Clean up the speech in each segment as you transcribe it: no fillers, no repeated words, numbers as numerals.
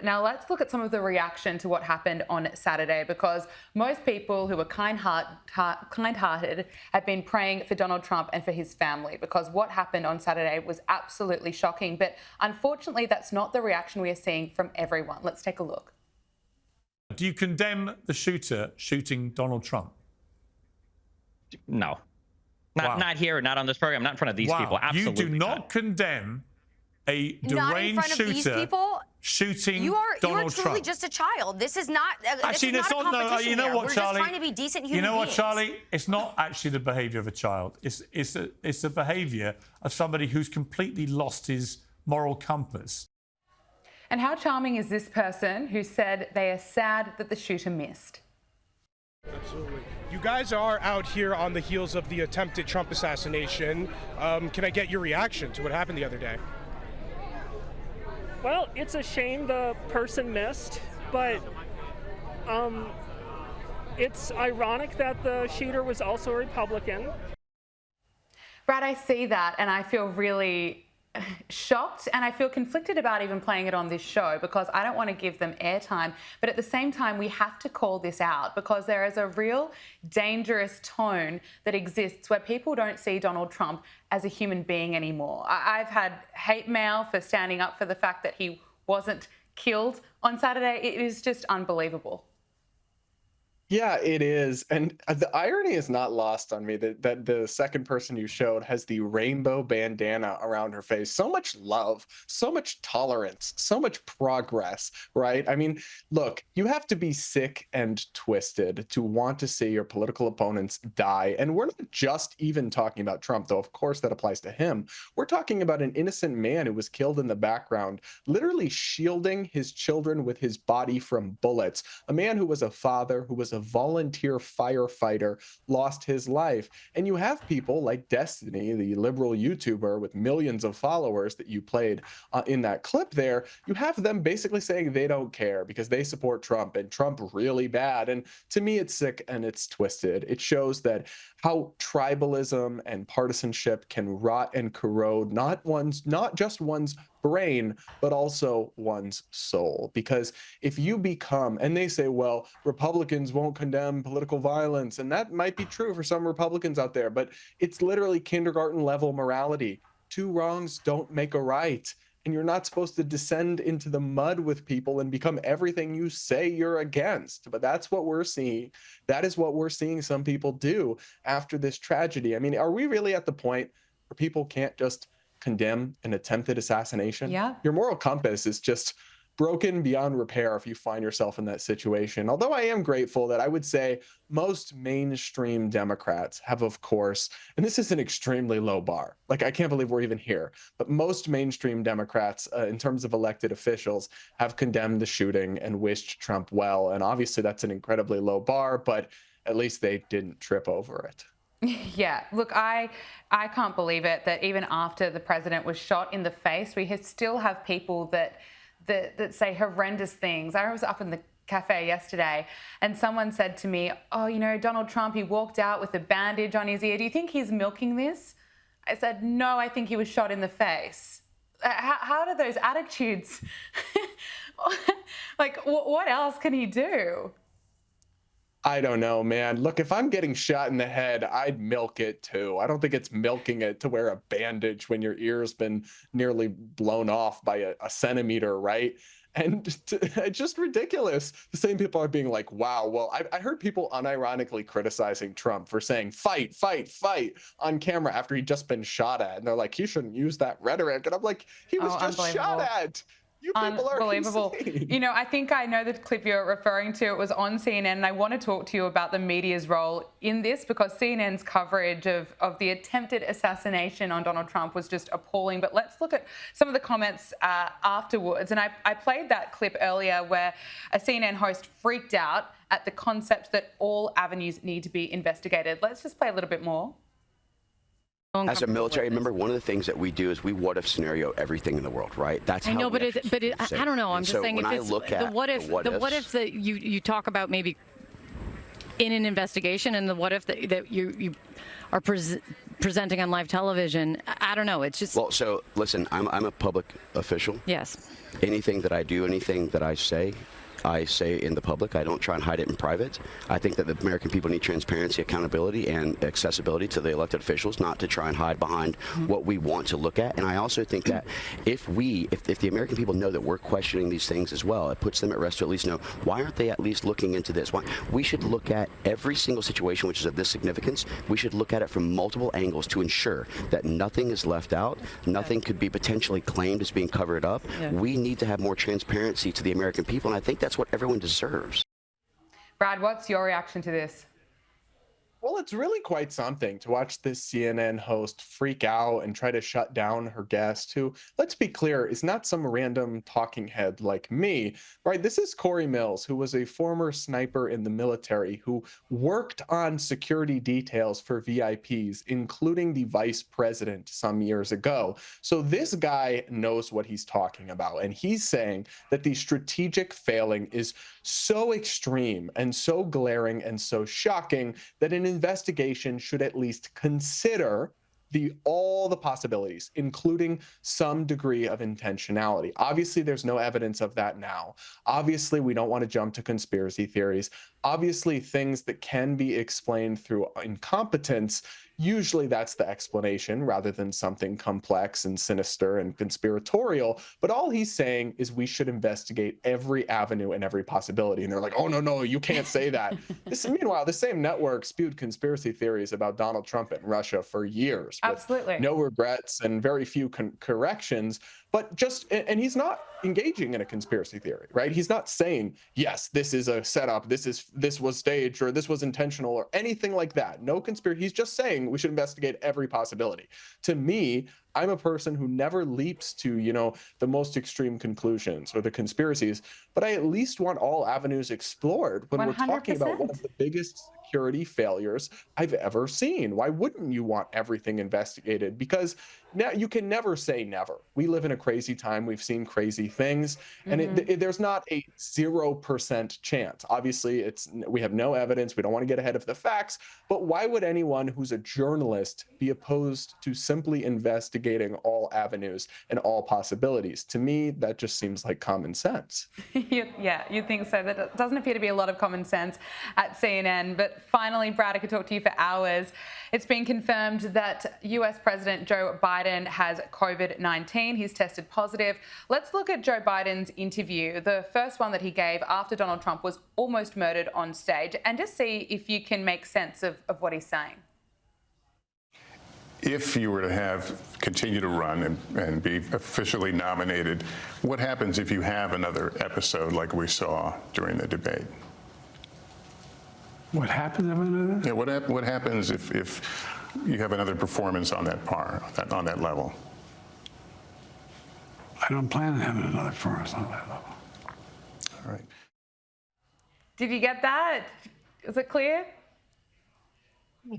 Now let's look at some of the reaction to what happened on Saturday, because most people who are kind-hearted have been praying for Donald Trump and for his family, because what happened on Saturday was absolutely shocking. But unfortunately, that's not the reaction we are seeing from everyone. Let's take a look. Do you condemn the shooter shooting Donald Trump? No. Not here, not on this program, not in front of these people. Absolutely You do not condemn a deranged shooter shooting Donald Trump. You are truly just a child. This is not. Actually, it's not. No, you know what, We're Charlie? just trying to be decent human beings. You know what, beings. Charlie? It's not actually the behaviour of a child. It's the behaviour of somebody who's completely lost his moral compass. And how charming is this person who said they are sad that the shooter missed? Absolutely. You guys are out here on the heels of the attempted Trump assassination. Can I get your reaction to what happened the other day? Well, it's a shame the person missed, but it's ironic that the shooter was also a Republican. Brad, I see that and I feel really shocked, and I feel conflicted about even playing it on this show, because I don't want to give them airtime, but at the same time we have to call this out, because there is a real dangerous tone that exists where people don't see Donald Trump as a human being anymore. I've had hate mail for standing up for the fact that he wasn't killed on Saturday. It is just unbelievable. Yeah, it is. And the irony is not lost on me that the second person you showed has the rainbow bandana around her face. So much love, so much tolerance, so much progress, right? I mean, look, you have to be sick and twisted to want to see your political opponents die. And we're not just even talking about Trump, though, of course, that applies to him. We're talking about an innocent man who was killed in the background, literally shielding his children with his body from bullets. A man who was a father, who was a volunteer firefighter, lost his life. And you have people like Destiny, the liberal YouTuber with millions of followers that you played in that clip there. You have them basically saying they don't care because they support Trump and Trump really bad. And to me, it's sick and it's twisted. It shows that how tribalism and partisanship can rot and corrode not just one's brain, but also one's soul. Because if you become, and they say, well, Republicans won't condemn political violence, and that might be true for some Republicans out there, but it's literally kindergarten level morality. Two wrongs don't make a right. And you're not supposed to descend into the mud with people and become everything you say you're against. But that's what we're seeing. That is what we're seeing some people do after this tragedy. I mean, are we really at the point where people can't just condemn an attempted assassination? Yeah. Your moral compass is just broken beyond repair if you find yourself in that situation. Although I am grateful that I would say most mainstream Democrats have, of course, and this is an extremely low bar. Like, I can't believe we're even here, but most mainstream Democrats, in terms of elected officials, have condemned the shooting and wished Trump well. And obviously that's an incredibly low bar, but at least they didn't trip over it. Yeah, look, I can't believe it that even after the president was shot in the face, we still have people that say horrendous things. I was up in the cafe yesterday and someone said to me, oh, you know, Donald Trump, he walked out with a bandage on his ear. Do you think he's milking this? I said, no, I think he was shot in the face. How do those attitudes, like, what else can he do? I don't know, man. Look, if I'm getting shot in the head, I'd milk it too. I don't think it's milking it to wear a bandage when your ear's been nearly blown off by a centimeter, right? And it's just ridiculous. The same people are being like, wow, well, I heard people unironically criticizing Trump for saying fight, fight, fight on camera after he'd just been shot at. And they're like, he shouldn't use that rhetoric. And I'm like, he was just shot at. You people are unbelievable. insane. You know, I think I know the clip you're referring to. It was on CNN, and I want to talk to you about the media's role in this, because CNN's coverage of the attempted assassination on Donald Trump was just appalling. But let's look at some of the comments afterwards. And I played that clip earlier where a CNN host freaked out at the concept that all avenues need to be investigated. Let's just play a little bit more. As a military member, one of the things that we do is we what if scenario everything in the world, right? That's how I know, we but I don't know. I'm just saying, if it's the what if that you talk about maybe in an investigation, and the what if that you are presenting on live television. I don't know. It's just. Well, so listen, I'm a public official. Yes. Anything that I do, anything that I say in the public. I don't try and hide it in private. I think that the American people need transparency, accountability, and accessibility to the elected officials, not to try and hide behind what we want to look at. And I also think that if the American people know that we're questioning these things as well, it puts them at rest to at least know, why aren't they at least looking into this? Why? We should look at every single situation which is of this significance. We should look at it from multiple angles to ensure that nothing is left out, nothing could be potentially claimed as being covered up. Yeah. We need to have more transparency to the American people, and I think that's what everyone deserves. Brad, what's your reaction to this? Well, it's really quite something to watch this CNN host freak out and try to shut down her guest, who, let's be clear, is not some random talking head like me, right? This is Cory Mills, who was a former sniper in the military, who worked on security details for VIPs, including the vice president some years ago. So this guy knows what he's talking about. And he's saying that the strategic failing is so extreme and so glaring and so shocking that an investigation should at least consider all the possibilities, including some degree of intentionality. Obviously, there's no evidence of that now. Obviously, we don't want to jump to conspiracy theories. Obviously, things that can be explained through incompetence, usually that's the explanation rather than something complex and sinister and conspiratorial. But all he's saying is we should investigate every avenue and every possibility. And they're like, oh, no, you can't say that. Meanwhile, the same network spewed conspiracy theories about Donald Trump and Russia for years. Absolutely. With no regrets and very few corrections. But and he's not engaging in a conspiracy theory, right? He's not saying, yes, this is a setup, this was staged, or this was intentional, or anything like that. No conspiracy. He's just saying we should investigate every possibility. To me, I'm a person who never leaps to, the most extreme conclusions or the conspiracies, but I at least want all avenues explored when 100%. We're talking about one of the biggest security failures I've ever seen. Why wouldn't you want everything investigated? Because now you can never say never. We live in a crazy time. We've seen crazy things, and there's not a 0% chance. Obviously, we have no evidence. We don't want to get ahead of the facts, but why would anyone who's a journalist be opposed to simply investigating all avenues and all possibilities? To me, that just seems like common sense. Yeah, you think so. That doesn't appear to be a lot of common sense at CNN. But finally, Brad, I could talk to you for hours. It's been confirmed that US President Joe Biden has COVID-19. He's tested positive. Let's look at Joe Biden's interview. The first one that he gave after Donald Trump was almost murdered on stage, and just see if you can make sense of what he's saying. If you were to continue to run and be officially nominated, what happens if you have another episode like we saw during the debate? What happens if another? Yeah, what happens if you have another performance on that level? I don't plan on having another performance on that level. All right. Did you get that? Is it clear?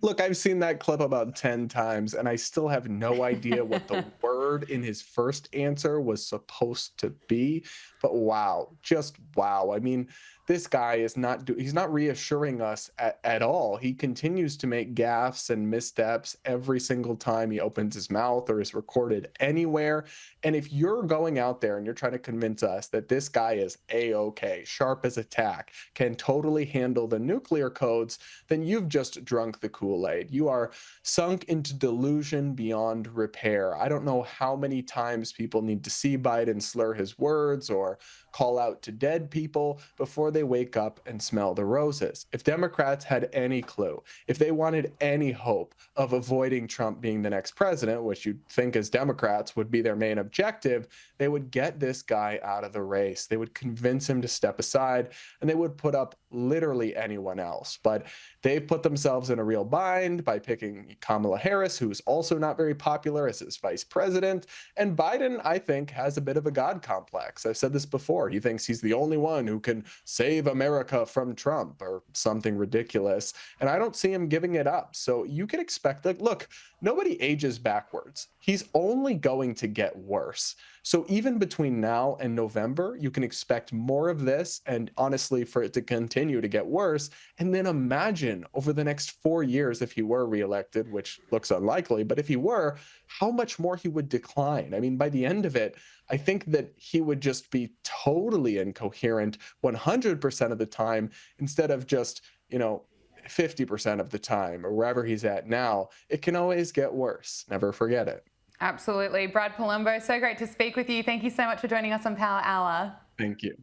Look, I've seen that clip about 10 times, and I still have no idea what the word in his first answer was supposed to be. But wow, just wow. I mean, this guy is he's not reassuring us at all. He continues to make gaffes and missteps every single time he opens his mouth or is recorded anywhere. And if you're going out there and you're trying to convince us that this guy is A-OK, sharp as a tack, can totally handle the nuclear codes, then you've just drunk the Kool-Aid. You are sunk into delusion beyond repair. I don't know how many times people need to see Biden slur his words or call out to dead people before they wake up and smell the roses. If Democrats had any clue, if they wanted any hope of avoiding Trump being the next president, which you'd think as Democrats would be their main objective, they would get this guy out of the race. They would convince him to step aside, and they would put up literally anyone else. But they've put themselves in a real bind by picking Kamala Harris, who's also not very popular, as his vice president. And Biden, I think, has a bit of a God complex. I've said this before. before. He thinks he's the only one who can save America from Trump or something ridiculous. And I don't see him giving it up. So you can expect that, look, nobody ages backwards. He's only going to get worse. So even between now and November, you can expect more of this, and honestly, for it to continue to get worse. And then imagine over the next 4 years, if he were reelected, which looks unlikely, but if he were, how much more he would decline. I mean, by the end of it, I think that he would just be totally incoherent 100% of the time, instead of just, 50% of the time, or wherever he's at now. It can always get worse. Never forget it. Absolutely. Brad Polumbo, so great to speak with you. Thank you so much for joining us on Power Hour. Thank you.